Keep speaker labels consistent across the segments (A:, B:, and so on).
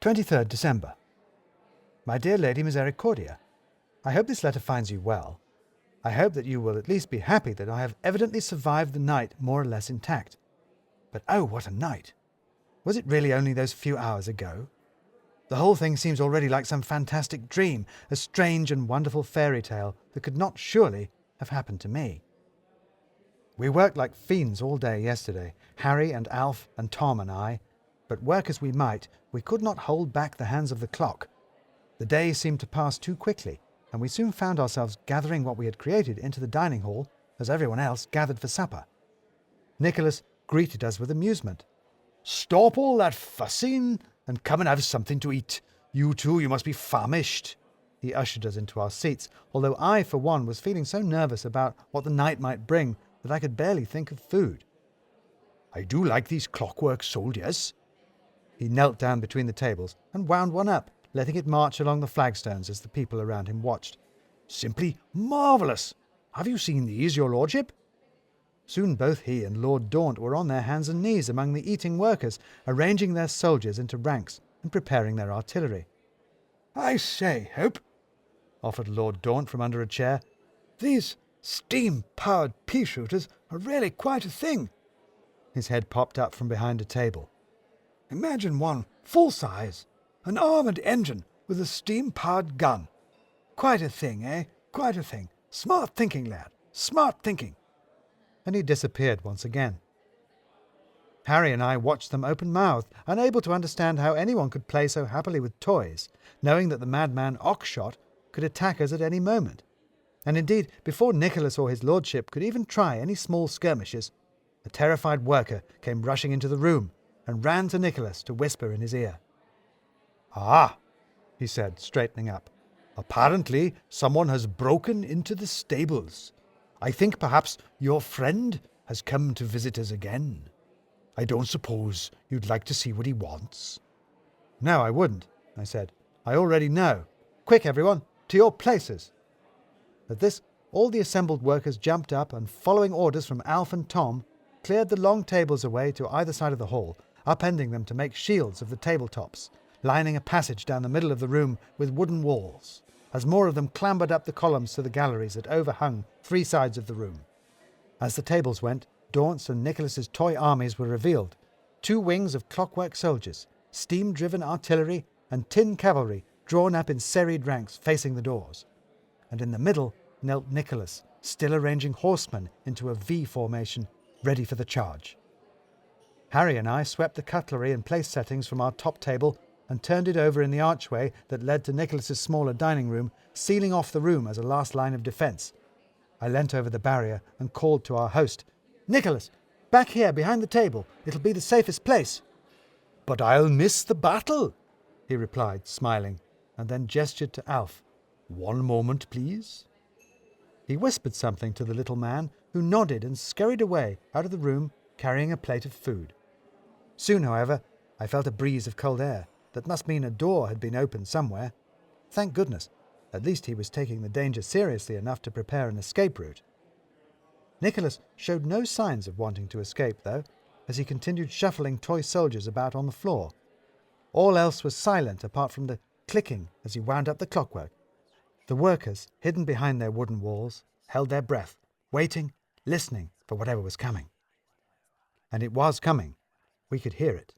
A: 23rd December. My dear Lady Misericordia, I hope this letter finds you well. I hope that you will at least be happy that I have evidently survived the night more or less intact. But oh, what a night! Was it really only those few hours ago? The whole thing seems already like some fantastic dream, a strange and wonderful fairy tale that could not surely have happened to me. We worked like fiends all day yesterday, Harry and Alf and Tom and I, but work as we might, we could not hold back the hands of the clock. The day seemed to pass too quickly, and we soon found ourselves gathering what we had created into the dining hall as everyone else gathered for supper. Nicholas greeted us with amusement. "Stop all that fussing and come and have something to eat. You two, you must be famished." He ushered us into our seats, although I, for one, was feeling so nervous about what the night might bring that I could barely think of food. "I do like these clockwork soldiers." He knelt down between the tables and wound one up, letting it march along the flagstones as the people around him watched. "Simply marvellous! Have you seen these, your lordship?" Soon both he and Lord Daunt were on their hands and knees among the eating workers, arranging their soldiers into ranks and preparing their artillery. "I say, Hope," offered Lord Daunt from under a chair, "these steam-powered pea-shooters are really quite a thing." His head popped up from behind a table. "Imagine one full-size, an armoured engine with a steam-powered gun. Quite a thing, eh? Quite a thing. Smart thinking, lad. Smart thinking." And he disappeared once again. Harry and I watched them open-mouthed, unable to understand how anyone could play so happily with toys, knowing that the madman Oxshott could attack us at any moment. And indeed, before Nicholas or his lordship could even try any small skirmishes, a terrified worker came rushing into the room and ran to Nicholas to whisper in his ear. "Ah," he said, straightening up. "Apparently someone has broken into the stables. I think perhaps your friend has come to visit us again. I don't suppose you'd like to see what he wants?" "No, I wouldn't," I said. "I already know. Quick, everyone, to your places." At this, all the assembled workers jumped up and, following orders from Alf and Tom, cleared the long tables away to either side of the hall, upending them to make shields of the tabletops, lining a passage down the middle of the room with wooden walls, as more of them clambered up the columns to the galleries that overhung 3 sides of the room. As the tables went, Daunt's and Nicholas's toy armies were revealed, 2 wings of clockwork soldiers, steam-driven artillery, and tin cavalry drawn up in serried ranks facing the doors. And in the middle knelt Nicholas, still arranging horsemen into a V formation, ready for the charge. Harry and I swept the cutlery and place settings from our top table and turned it over in the archway that led to Nicholas's smaller dining room, sealing off the room as a last line of defence. I leant over the barrier and called to our host, "Nicholas, back here behind the table. It'll be the safest place." "But I'll miss the battle," he replied, smiling, and then gestured to Alf. "One moment, please." He whispered something to the little man, who nodded and scurried away out of the room carrying a plate of food. Soon, however, I felt a breeze of cold air. That must mean a door had been opened somewhere. Thank goodness. At least he was taking the danger seriously enough to prepare an escape route. Nicholas showed no signs of wanting to escape, though, as he continued shuffling toy soldiers about on the floor. All else was silent apart from the clicking as he wound up the clockwork. The workers, hidden behind their wooden walls, held their breath, waiting, listening for whatever was coming. And it was coming. We could hear it.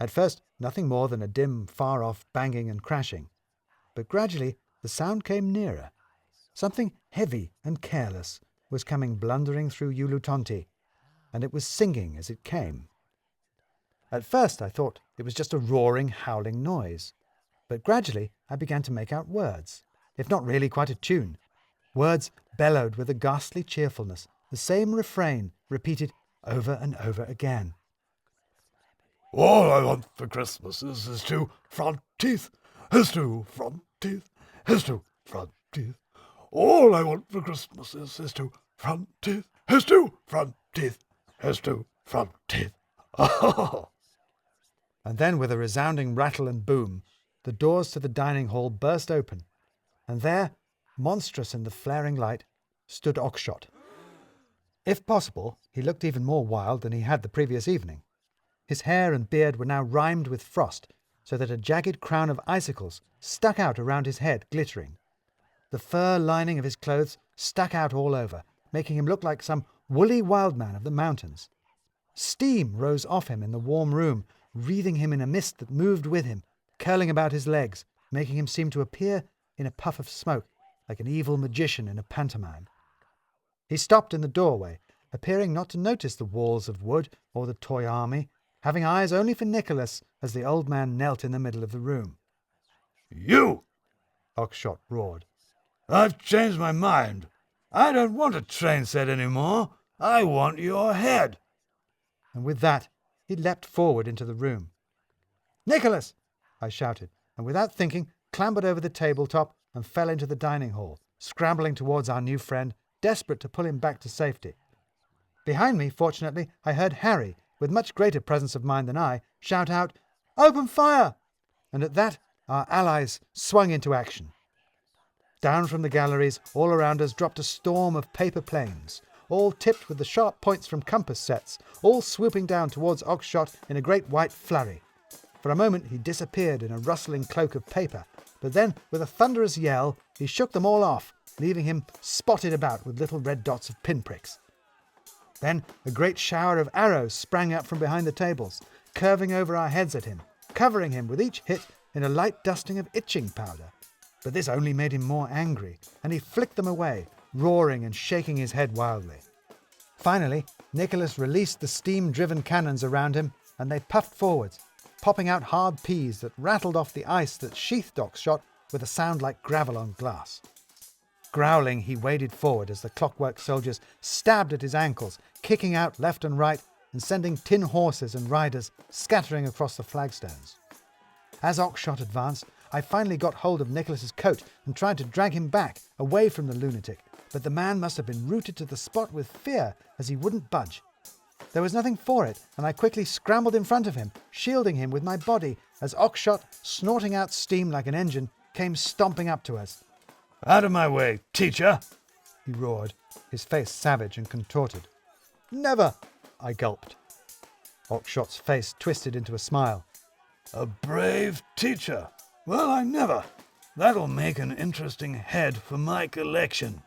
A: At first, nothing more than a dim, far-off banging and crashing. But gradually, the sound came nearer. Something heavy and careless was coming blundering through Ulutonti, and it was singing as it came. At first, I thought it was just a roaring, howling noise. But gradually, I began to make out words, if not really quite a tune. Words bellowed with a ghastly cheerfulness, the same refrain repeated over and over again.
B: "All I want for Christmas is 2 front teeth, his 2 front teeth, his 2 front teeth. All I want for Christmas is his 2 front teeth, his 2 front teeth, his 2 front teeth."
A: And then, with a resounding rattle and boom, the doors to the dining hall burst open, and there, monstrous in the flaring light, stood Oxshott. If possible, he looked even more wild than he had the previous evening. His hair and beard were now rimed with frost, so that a jagged crown of icicles stuck out around his head, glittering. The fur lining of his clothes stuck out all over, making him look like some woolly wild man of the mountains. Steam rose off him in the warm room, wreathing him in a mist that moved with him, curling about his legs, making him seem to appear in a puff of smoke, like an evil magician in a pantomime. He stopped in the doorway, appearing not to notice the walls of wood or the toy army, having eyes only for Nicholas as the old man knelt in the middle of the room.
B: "You!"
A: Oxshott roared.
B: "I've changed my mind. I don't want a train set any more. I want your head."
A: And with that, he leapt forward into the room. "Nicholas!" I shouted, and without thinking, clambered over the tabletop and fell into the dining hall, scrambling towards our new friend, desperate to pull him back to safety. Behind me, fortunately, I heard Harry, with much greater presence of mind than I, shout out, "Open fire!" And at that, our allies swung into action. Down from the galleries, all around us, dropped a storm of paper planes, all tipped with the sharp points from compass sets, all swooping down towards Oxshott in a great white flurry. For a moment he disappeared in a rustling cloak of paper, but then, with a thunderous yell, he shook them all off, leaving him spotted about with little red dots of pinpricks. Then a great shower of arrows sprang up from behind the tables, curving over our heads at him, covering him with each hit in a light dusting of itching powder. But this only made him more angry, and he flicked them away, roaring and shaking his head wildly. Finally, Nicholas released the steam-driven cannons around him, and they puffed forwards, popping out hard peas that rattled off the ice that sheathed Oxshott with a sound like gravel on glass. Growling, he waded forward as the clockwork soldiers stabbed at his ankles, kicking out left and right and sending tin horses and riders scattering across the flagstones. As Oxshott advanced, I finally got hold of Nicholas's coat and tried to drag him back, away from the lunatic, but the man must have been rooted to the spot with fear as he wouldn't budge. There was nothing for it, and I quickly scrambled in front of him, shielding him with my body, as Oxshott, snorting out steam like an engine, came stomping up to us.
B: "Out of my way, teacher!"
A: he roared, his face savage and contorted. "Never!" I gulped. Oxshott's face twisted into a smile.
B: "A brave teacher! Well, I never! That'll make an interesting head for my collection."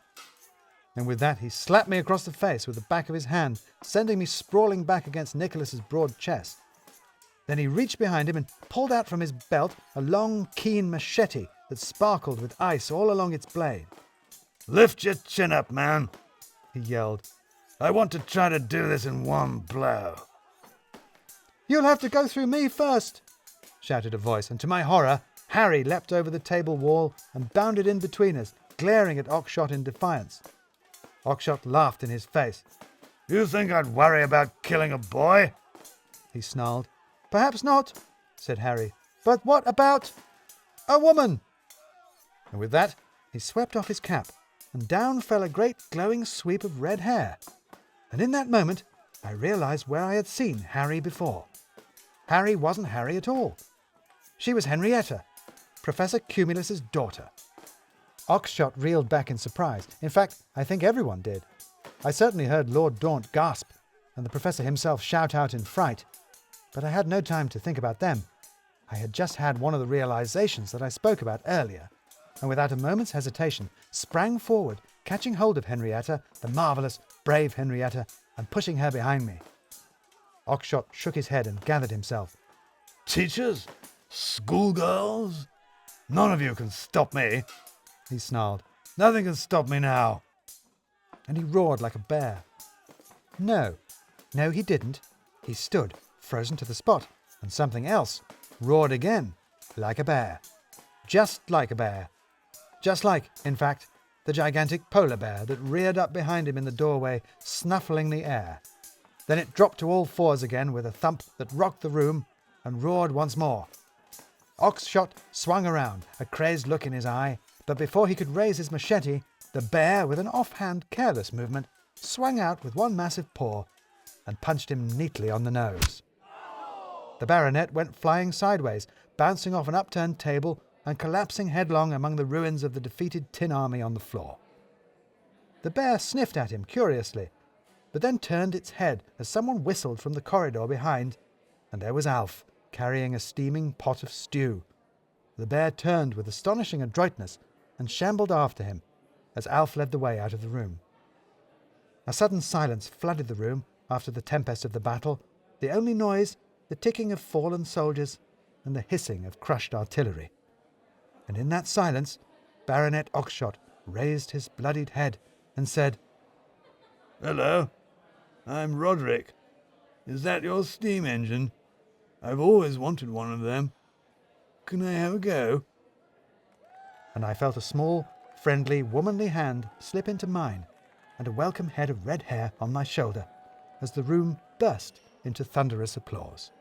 A: And with that he slapped me across the face with the back of his hand, sending me sprawling back against Nicholas's broad chest. Then he reached behind him and pulled out from his belt a long, keen machete that sparkled with ice all along its blade.
B: "Lift your chin up, man,"
A: he yelled.
B: "I want to try to do this in one blow."
A: "You'll have to go through me first," shouted a voice, and to my horror, Harry leapt over the table wall and bounded in between us, glaring at Oxshott in defiance. Oxshott laughed in his face.
B: "You think I'd worry about killing a boy?"
A: he snarled. "Perhaps not," said Harry. "But what about a woman?" And with that, he swept off his cap, and down fell a great glowing sweep of red hair. And in that moment, I realized where I had seen Harry before. Harry wasn't Harry at all. She was Henrietta, Professor Cumulus's daughter. Oxshott reeled back in surprise. In fact, I think everyone did. I certainly heard Lord Daunt gasp, and the Professor himself shout out in fright. But I had no time to think about them. I had just had one of the realizations that I spoke about earlier, and without a moment's hesitation, sprang forward, catching hold of Henrietta, the marvellous, brave Henrietta, and pushing her behind me. Oxshott shook his head and gathered himself.
B: "Teachers? Schoolgirls? None of you can stop me,"
A: he snarled.
B: "Nothing can stop me now."
A: And he roared like a bear. No, he didn't. He stood, frozen to the spot, and something else roared again, like a bear. Just like a bear. Just like, in fact, the gigantic polar bear that reared up behind him in the doorway, snuffling the air. Then it dropped to all fours again with a thump that rocked the room and roared once more. Oxshott swung around, a crazed look in his eye, but before he could raise his machete, the bear, with an offhand, careless movement, swung out with one massive paw and punched him neatly on the nose. The baronet went flying sideways, bouncing off an upturned table and collapsing headlong among the ruins of the defeated tin army on the floor. The bear sniffed at him curiously, but then turned its head as someone whistled from the corridor behind, and there was Alf, carrying a steaming pot of stew. The bear turned with astonishing adroitness and shambled after him as Alf led the way out of the room. A sudden silence flooded the room after the tempest of the battle, the only noise the ticking of fallen soldiers and the hissing of crushed artillery. And in that silence, Baronet Oxshott raised his bloodied head and said,
B: Hello, I'm Roderick. Is that your steam engine? I've always wanted one of them. Can I have a go?
A: And I felt a small, friendly, womanly hand slip into mine and a welcome head of red hair on my shoulder as the room burst into thunderous applause.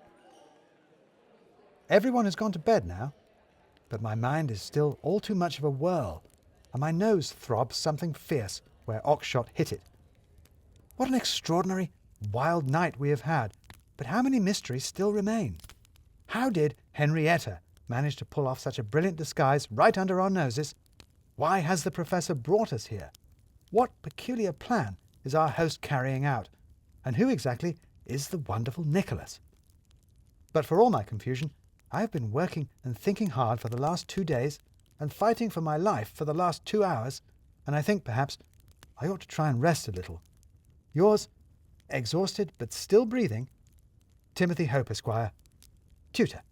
A: Everyone has gone to bed now, but my mind is still all too much of a whirl, and my nose throbs something fierce where Oxshott hit it. What an extraordinary, wild night we have had, but how many mysteries still remain? How did Henrietta manage to pull off such a brilliant disguise right under our noses? Why has the Professor brought us here? What peculiar plan is our host carrying out? And who exactly is the wonderful Nicholas? But for all my confusion, I have been working and thinking hard for the last 2 days and fighting for my life for the last 2 hours, and I think perhaps I ought to try and rest a little. Yours, exhausted but still breathing, Timothy Hope, Esquire, Tutor.